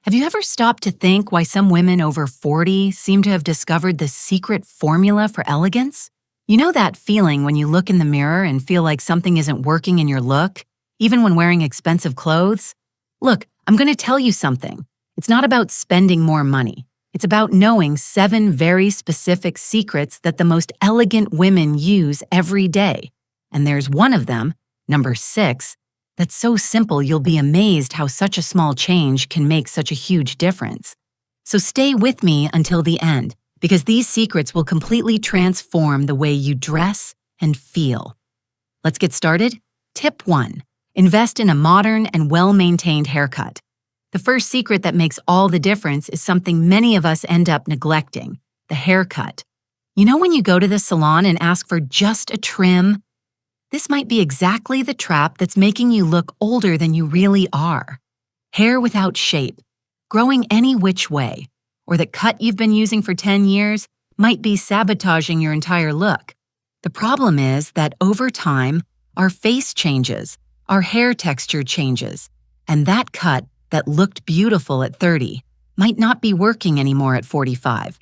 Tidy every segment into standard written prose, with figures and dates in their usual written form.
Have you ever stopped to think why some women over 40 seem to have discovered the secret formula for elegance? You know that feeling when you look in the mirror and feel like something isn't working in your look, even when wearing expensive clothes? Look, I'm going to tell you something. It's not about spending more money. It's about knowing 7 very specific secrets that the most elegant women use every day. And there's one of them, number 6, that's so simple you'll be amazed how such a small change can make such a huge difference. So stay with me until the end, because these secrets will completely transform the way you dress and feel. Let's get started. Tip 1. Invest in a modern and well-maintained haircut. The first secret that makes all the difference is something many of us end up neglecting: the haircut. You know when you go to the salon and ask for just a trim? This might be exactly the trap that's making you look older than you really are. Hair without shape, growing any which way, or the cut you've been using for 10 years might be sabotaging your entire look. The problem is that over time, our face changes, our hair texture changes, and that cut that looked beautiful at 30 might not be working anymore at 45.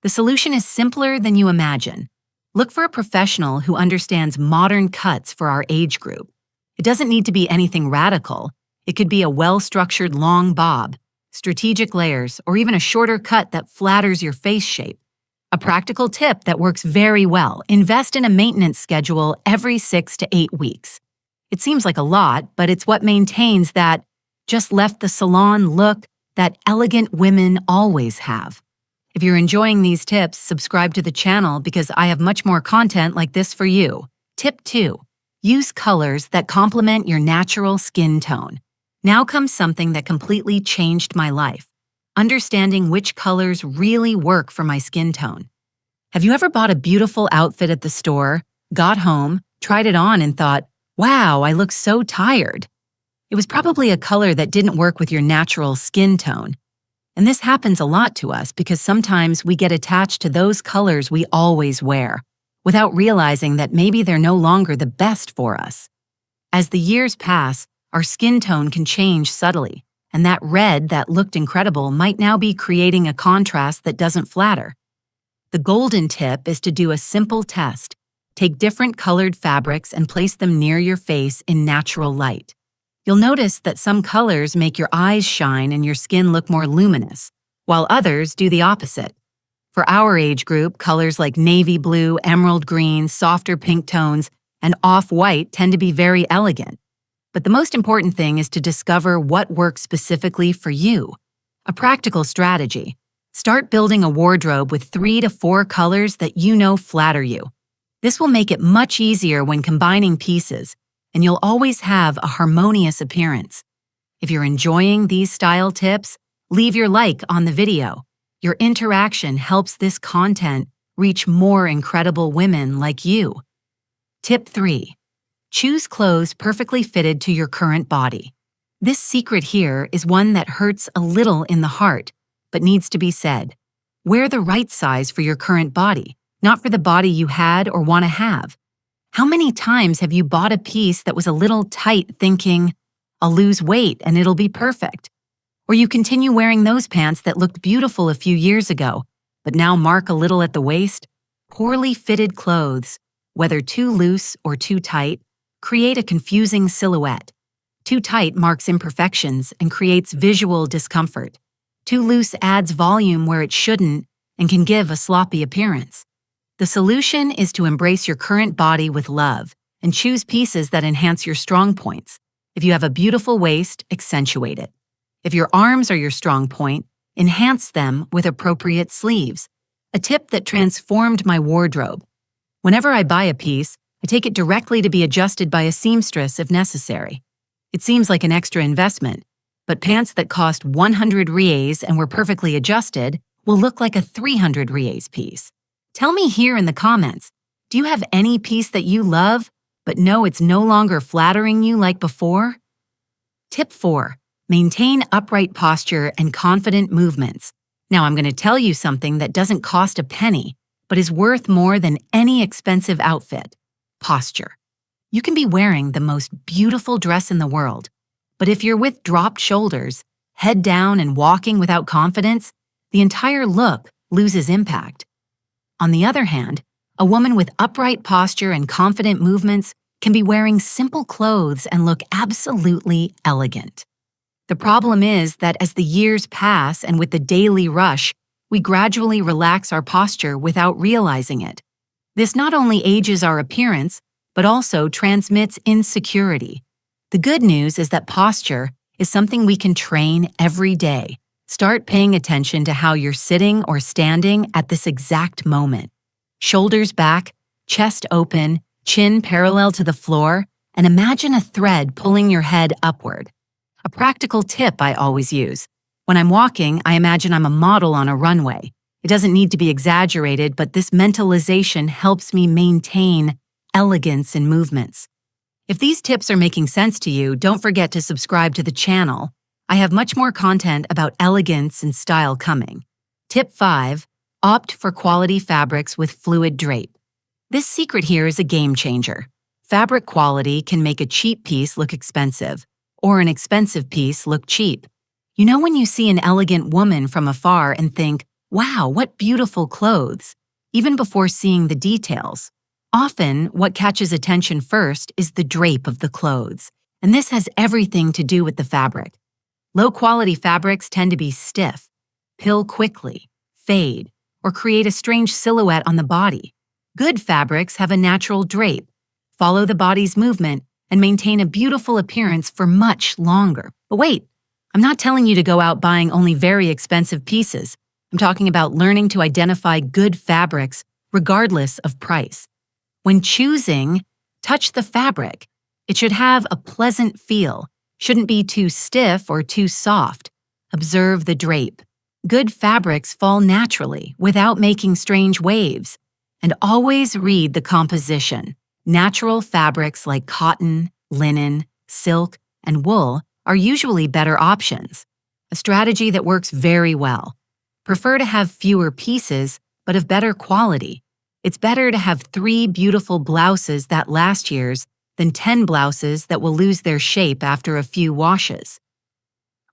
The solution is simpler than you imagine. Look for a professional who understands modern cuts for our age group. It doesn't need to be anything radical. It could be a well-structured long bob, strategic layers, or even a shorter cut that flatters your face shape. A practical tip that works very well: invest in a maintenance schedule every 6 to 8 weeks. It seems like a lot, but it's what maintains that just left the salon look that elegant women always have. If you're enjoying these tips, subscribe to the channel because I have much more content like this for you. Tip 2. Use colors that complement your natural skin tone. Now comes something that completely changed my life: understanding which colors really work for my skin tone. Have you ever bought a beautiful outfit at the store, got home, tried it on and thought, "Wow, I look so tired"? It was probably a color that didn't work with your natural skin tone. And this happens a lot to us because sometimes we get attached to those colors we always wear, without realizing that maybe they're no longer the best for us. As the years pass, our skin tone can change subtly, and that red that looked incredible might now be creating a contrast that doesn't flatter. The golden tip is to do a simple test. Take different colored fabrics and place them near your face in natural light. You'll notice that some colors make your eyes shine and your skin look more luminous, while others do the opposite. For our age group, colors like navy blue, emerald green, softer pink tones, and off-white tend to be very elegant. But the most important thing is to discover what works specifically for you. A practical strategy: start building a wardrobe with 3 to 4 colors that you know flatter you. This will make it much easier when combining pieces, and you'll always have a harmonious appearance. If you're enjoying these style tips, leave your like on the video. Your interaction helps this content reach more incredible women like you. Tip 3. Choose clothes perfectly fitted to your current body. This secret here is one that hurts a little in the heart, but needs to be said. Wear the right size for your current body, not for the body you had or want to have. How many times have you bought a piece that was a little tight thinking, "I'll lose weight and it'll be perfect"? Or you continue wearing those pants that looked beautiful a few years ago, but now mark a little at the waist? Poorly fitted clothes, whether too loose or too tight, create a confusing silhouette. Too tight marks imperfections and creates visual discomfort. Too loose adds volume where it shouldn't and can give a sloppy appearance. The solution is to embrace your current body with love and choose pieces that enhance your strong points. If you have a beautiful waist, accentuate it. If your arms are your strong point, enhance them with appropriate sleeves. A tip that transformed my wardrobe: whenever I buy a piece, I take it directly to be adjusted by a seamstress if necessary. It seems like an extra investment, but pants that cost 100 reais and were perfectly adjusted will look like a 300 reais piece. Tell me here in the comments, do you have any piece that you love, but know it's no longer flattering you like before? Tip 4. Maintain upright posture and confident movements. Now I'm going to tell you something that doesn't cost a penny, but is worth more than any expensive outfit: posture. You can be wearing the most beautiful dress in the world, but if you're with dropped shoulders, head down and walking without confidence, the entire look loses impact. On the other hand, a woman with upright posture and confident movements can be wearing simple clothes and look absolutely elegant. The problem is that as the years pass and with the daily rush, we gradually relax our posture without realizing it. This not only ages our appearance, but also transmits insecurity. The good news is that posture is something we can train every day. Start paying attention to how you're sitting or standing at this exact moment. Shoulders back, chest open, chin parallel to the floor, and imagine a thread pulling your head upward. A practical tip I always use. When I'm walking, I imagine I'm a model on a runway. It doesn't need to be exaggerated, but this mentalization helps me maintain elegance in movements. If these tips are making sense to you, don't forget to subscribe to the channel. I have much more content about elegance and style coming. Tip 5. Opt for quality fabrics with fluid drape. This secret here is a game changer. Fabric quality can make a cheap piece look expensive, or an expensive piece look cheap. You know when you see an elegant woman from afar and think, wow, what beautiful clothes, even before seeing the details. Often, what catches attention first is the drape of the clothes, and this has everything to do with the fabric. Low-quality fabrics tend to be stiff, pill quickly, fade, or create a strange silhouette on the body. Good fabrics have a natural drape, follow the body's movement, and maintain a beautiful appearance for much longer. But wait, I'm not telling you to go out buying only very expensive pieces. I'm talking about learning to identify good fabrics regardless of price. When choosing, touch the fabric. It should have a pleasant feel, shouldn't be too stiff or too soft. Observe the drape. Good fabrics fall naturally without making strange waves. And always read the composition. Natural fabrics like cotton, linen, silk, and wool are usually better options, a strategy that works very well. Prefer to have fewer pieces, but of better quality. It's better to have 3 beautiful blouses that last years than 10 blouses that will lose their shape after a few washes.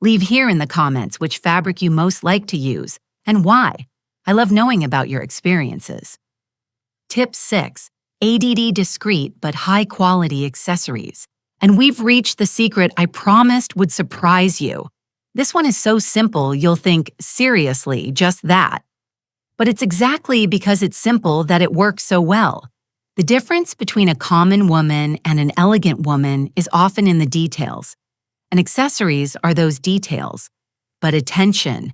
Leave here in the comments which fabric you most like to use and why. I love knowing about your experiences. Tip 6. ADD discreet but high-quality accessories. And we've reached the secret I promised would surprise you. This one is so simple you'll think, seriously, just that. But it's exactly because it's simple that it works so well. The difference between a common woman and an elegant woman is often in the details. And accessories are those details. But attention.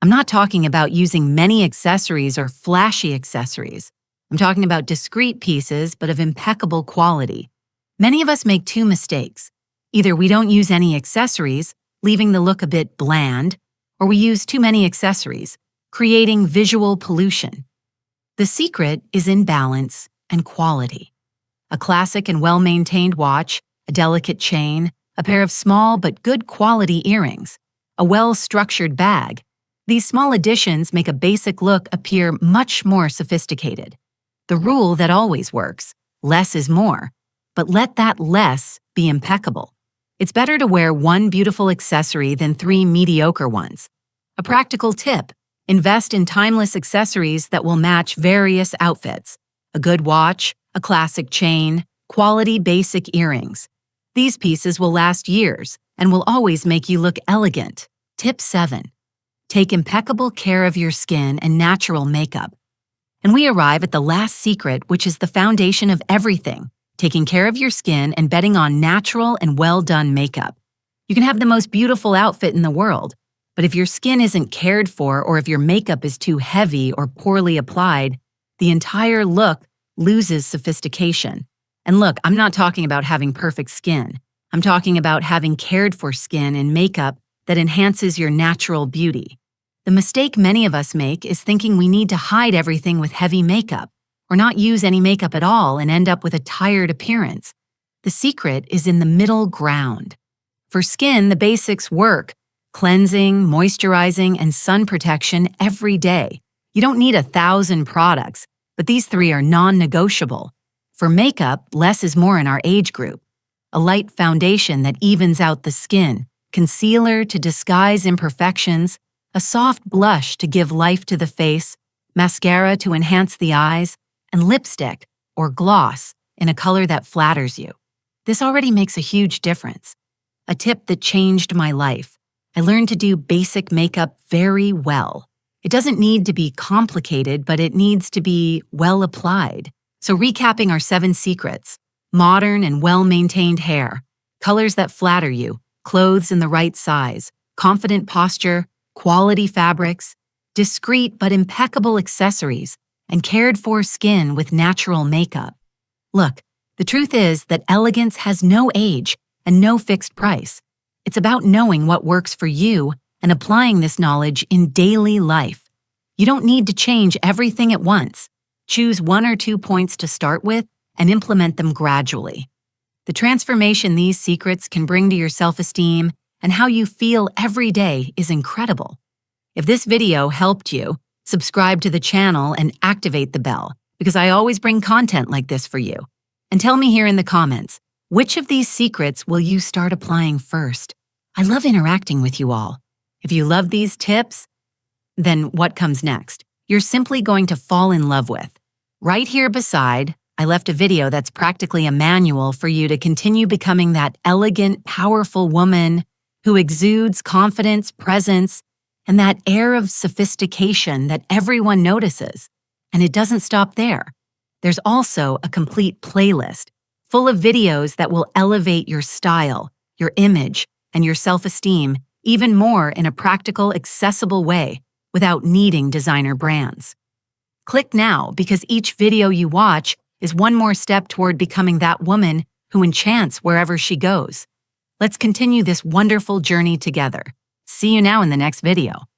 I'm not talking about using many accessories or flashy accessories. I'm talking about discreet pieces but of impeccable quality. Many of us make 2 mistakes. Either we don't use any accessories, leaving the look a bit bland, or we use too many accessories, creating visual pollution. The secret is in balance and quality. A classic and well-maintained watch, a delicate chain, a pair of small but good quality earrings, a well-structured bag. These small additions make a basic look appear much more sophisticated. The rule that always works, less is more, but let that less be impeccable. It's better to wear 1 beautiful accessory than 3 mediocre ones. A practical tip, invest in timeless accessories that will match various outfits. A good watch, a classic chain, quality basic earrings. These pieces will last years and will always make you look elegant. Tip 7. Take impeccable care of your skin and natural makeup. And we arrive at the last secret, which is the foundation of everything, taking care of your skin and betting on natural and well-done makeup. You can have the most beautiful outfit in the world, but if your skin isn't cared for or if your makeup is too heavy or poorly applied, the entire look loses sophistication. And look, I'm not talking about having perfect skin. I'm talking about having cared for skin and makeup that enhances your natural beauty. The mistake many of us make is thinking we need to hide everything with heavy makeup, or not use any makeup at all and end up with a tired appearance. The secret is in the middle ground. For skin, the basics work: cleansing, moisturizing, and sun protection every day. You don't need 1,000 products, but these 3 are non-negotiable. For makeup, less is more in our age group. A light foundation that evens out the skin, concealer to disguise imperfections, a soft blush to give life to the face, mascara to enhance the eyes, and lipstick or gloss in a color that flatters you. This already makes a huge difference. A tip that changed my life. I learned to do basic makeup very well. It doesn't need to be complicated, but it needs to be well applied. So recapping our 7 secrets: modern and well-maintained hair, colors that flatter you, clothes in the right size, confident posture, quality fabrics, discreet but impeccable accessories, and cared-for skin with natural makeup. Look, the truth is that elegance has no age and no fixed price. It's about knowing what works for you and applying this knowledge in daily life. You don't need to change everything at once. Choose 1 or 2 points to start with and implement them gradually. The transformation these secrets can bring to your self-esteem and how you feel every day is incredible. If this video helped you, subscribe to the channel and activate the bell, because I always bring content like this for you. And tell me here in the comments, which of these secrets will you start applying first? I love interacting with you all. If you love these tips, then what comes next? You're simply going to fall in love with. Right here beside, I left a video that's practically a manual for you to continue becoming that elegant, powerful woman who exudes confidence, presence, and that air of sophistication that everyone notices. And it doesn't stop there. There's also a complete playlist full of videos that will elevate your style, your image, and your self-esteem even more in a practical, accessible way without needing designer brands. Click now, because each video you watch is one more step toward becoming that woman who enchants wherever she goes. Let's continue this wonderful journey together. See you now in the next video.